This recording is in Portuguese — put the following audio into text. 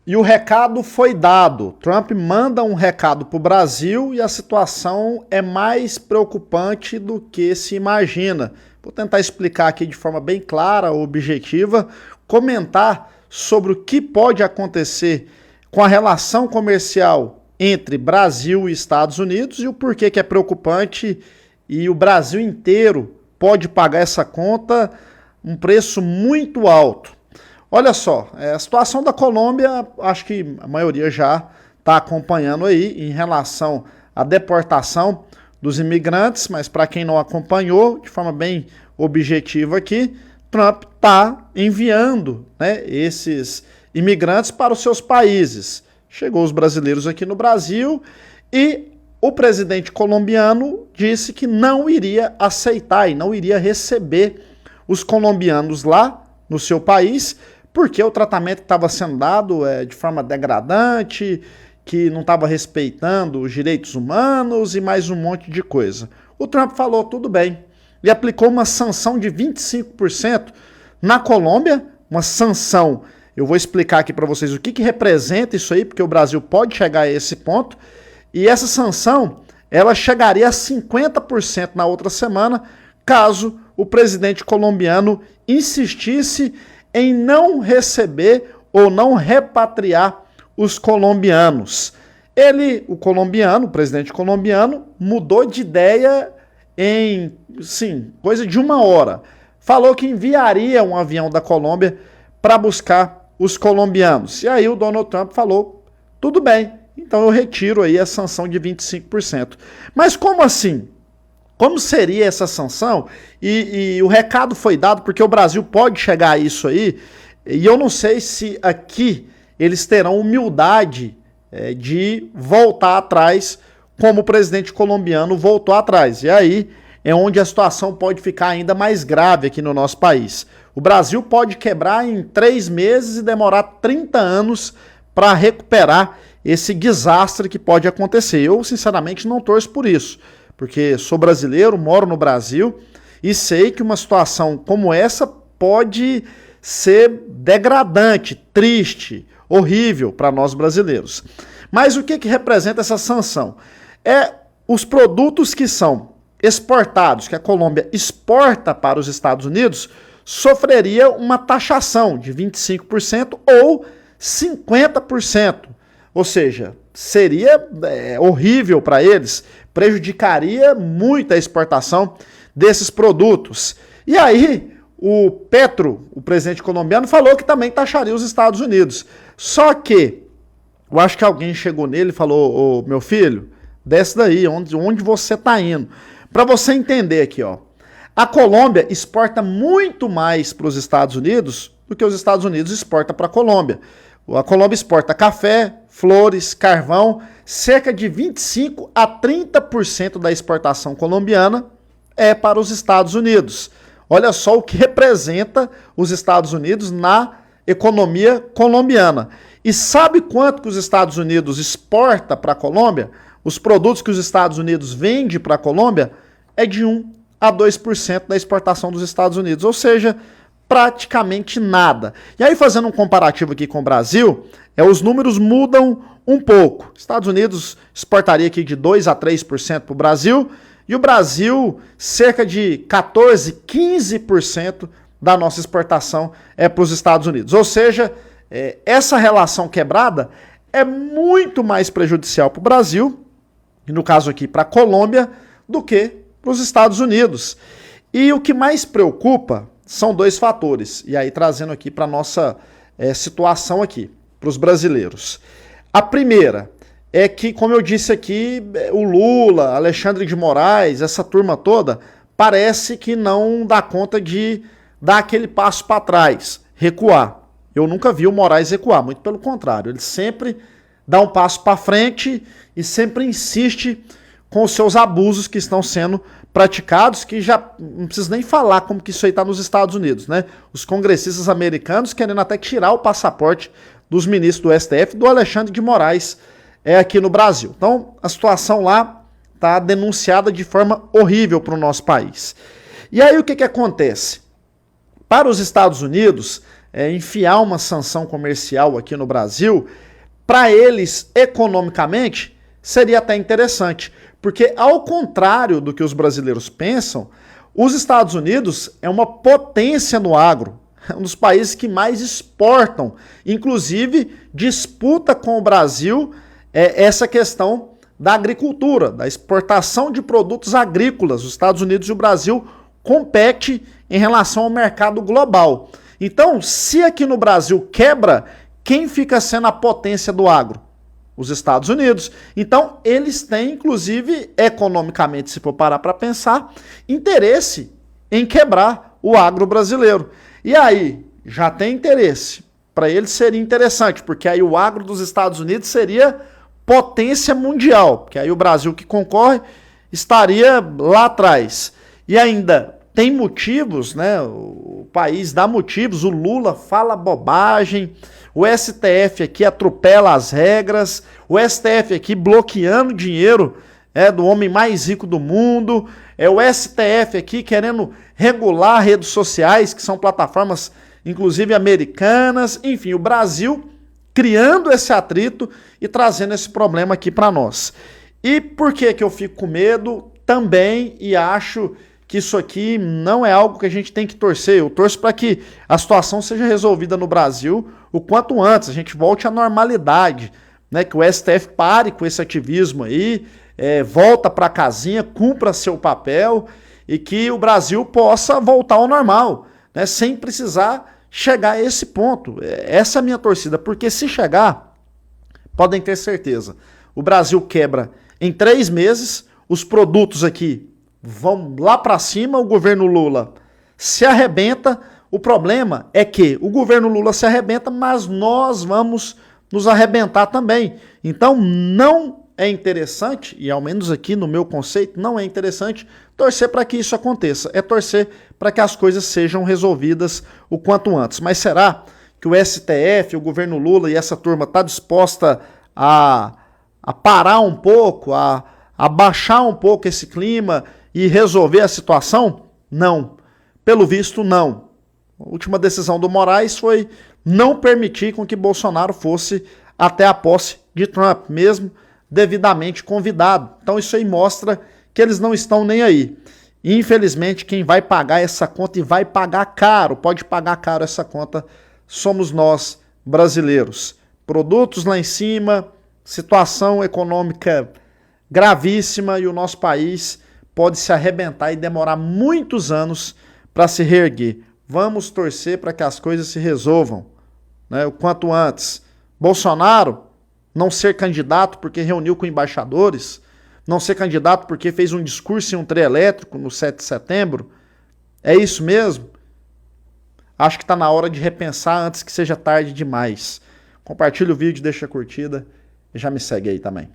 E o recado foi dado. Trump manda um recado para o Brasil e a situação é mais preocupante do que se imagina. Vou tentar explicar aqui de forma bem clara, objetiva, comentar sobre o que pode acontecer com a relação comercial entre Brasil e Estados Unidos e o porquê que é preocupante e o Brasil inteiro pode pagar essa conta um preço muito alto. Olha só, a situação da Colômbia, acho que a maioria já está acompanhando aí em relação à deportação dos imigrantes, mas para quem não acompanhou, de forma bem objetiva aqui, Trump está enviando, né, esses imigrantes para os seus países. Chegou os brasileiros aqui no Brasil e o presidente colombiano disse que não iria aceitar e não iria receber os colombianos lá no seu país, porque o tratamento que estava sendo dado é de forma degradante, que não estava respeitando os direitos humanos e mais um monte de coisa. O Trump falou, tudo bem, e aplicou uma sanção de 25% na Colômbia, uma sanção, eu vou explicar aqui para vocês o que representa isso aí, porque o Brasil pode chegar a esse ponto, e essa sanção, ela chegaria a 50% na outra semana, caso o presidente colombiano insistisse em não receber ou não repatriar os colombianos. O presidente colombiano, mudou de ideia em, sim, coisa de uma hora. Falou que enviaria um avião da Colômbia para buscar os colombianos. E aí o Donald Trump falou, tudo bem, então eu retiro aí a sanção de 25%. Mas como assim? Como seria essa sanção? E o recado foi dado porque o Brasil pode chegar a isso aí, e eu não sei se aqui eles terão humildade de voltar atrás, como o presidente colombiano voltou atrás. E aí é onde a situação pode ficar ainda mais grave aqui no nosso país. O Brasil pode quebrar em 3 meses e demorar 30 anos para recuperar esse desastre que pode acontecer. Eu, sinceramente, não torço por isso, porque sou brasileiro, moro no Brasil e sei que uma situação como essa pode ser degradante, triste, horrível para nós brasileiros. Mas o que representa essa sanção? É os produtos que são exportados, que a Colômbia exporta para os Estados Unidos, sofreria uma taxação de 25% ou 50%. Ou seja, seria horrível para eles, prejudicaria muito a exportação desses produtos. E aí, o Petro, o presidente colombiano, falou que também taxaria os Estados Unidos. Só que, eu acho que alguém chegou nele e falou, meu filho, desce daí, onde você está indo. Para você entender aqui, ó, a Colômbia exporta muito mais para os Estados Unidos do que os Estados Unidos exportam para a Colômbia. A Colômbia exporta café, flores, carvão, cerca de 25% a 30% da exportação colombiana é para os Estados Unidos. Olha só o que representa os Estados Unidos na economia colombiana. E sabe quanto que os Estados Unidos exporta para a Colômbia? Os produtos que os Estados Unidos vendem para a Colômbia é de 1 a 2% da exportação dos Estados Unidos, ou seja, praticamente nada. E aí, fazendo um comparativo aqui com o Brasil, os números mudam um pouco. Estados Unidos exportaria aqui de 2 a 3% para o Brasil, e o Brasil, cerca de 14, 15% da nossa exportação é para os Estados Unidos. Ou seja, essa relação quebrada é muito mais prejudicial para o Brasil, e no caso aqui para a Colômbia, do que para os Estados Unidos. E o que mais preocupa são 2 fatores, e aí trazendo aqui para a nossa situação aqui, para os brasileiros. A primeira é que, como eu disse aqui, o Lula, Alexandre de Moraes, essa turma toda, parece que não dá conta de dar aquele passo para trás, recuar. Eu nunca vi o Moraes recuar, muito pelo contrário, ele sempre dá um passo para frente e sempre insiste com os seus abusos que estão sendo praticados, que já não preciso nem falar como que isso aí está nos Estados Unidos, né? Os congressistas americanos querendo até tirar o passaporte dos ministros do STF, do Alexandre de Moraes, aqui no Brasil. Então, a situação lá está denunciada de forma horrível para o nosso país. E aí, o que acontece? Para os Estados Unidos, enfiar uma sanção comercial aqui no Brasil, para eles, economicamente, seria até interessante. Porque, ao contrário do que os brasileiros pensam, os Estados Unidos é uma potência no agro, é um dos países que mais exportam, inclusive disputa com o Brasil essa questão da agricultura, da exportação de produtos agrícolas. Os Estados Unidos e o Brasil competem em relação ao mercado global. Então, se aqui no Brasil quebra, quem fica sendo a potência do agro? Os Estados Unidos. Então, eles têm, inclusive, economicamente, se for parar para pensar, interesse em quebrar o agro brasileiro. E aí, já tem interesse. Para eles seria interessante, porque aí o agro dos Estados Unidos seria potência mundial, porque aí o Brasil que concorre estaria lá atrás. E ainda tem motivos, né? O país dá motivos, o Lula fala bobagem, o STF aqui atropela as regras, o STF aqui bloqueando dinheiro do homem mais rico do mundo, o STF aqui querendo regular redes sociais, que são plataformas inclusive americanas, enfim, o Brasil criando esse atrito e trazendo esse problema aqui para nós. E por que eu fico com medo também e acho que isso aqui não é algo que a gente tem que torcer? Eu torço para que a situação seja resolvida no Brasil o quanto antes, a gente volte à normalidade, né? Que o STF pare com esse ativismo aí, volta para a casinha, cumpra seu papel e que o Brasil possa voltar ao normal, né? Sem precisar chegar a esse ponto. Essa é a minha torcida, porque se chegar, podem ter certeza, o Brasil quebra em 3 meses, os produtos aqui vão lá para cima, o governo Lula se arrebenta. O problema é que o governo Lula se arrebenta, mas nós vamos nos arrebentar também. Então não é interessante, e ao menos aqui no meu conceito, não é interessante torcer para que isso aconteça. É torcer para que as coisas sejam resolvidas o quanto antes. Mas será que o STF, o governo Lula e essa turma está disposta a parar um pouco, a baixar um pouco esse clima e resolver a situação? Não. Pelo visto, não. A última decisão do Moraes foi não permitir com que Bolsonaro fosse até a posse de Trump, mesmo devidamente convidado. Então isso aí mostra que eles não estão nem aí. E, infelizmente, quem vai pagar essa conta e vai pagar caro, pode pagar caro essa conta, somos nós, brasileiros. Produtos lá em cima, situação econômica gravíssima e o nosso país pode se arrebentar e demorar muitos anos para se reerguer. Vamos torcer para que as coisas se resolvam, né, o quanto antes. Bolsonaro não ser candidato porque reuniu com embaixadores, não ser candidato porque fez um discurso em um trio elétrico no 7 de setembro, é isso mesmo? Acho que está na hora de repensar antes que seja tarde demais. Compartilha o vídeo, deixa a curtida e já me segue aí também.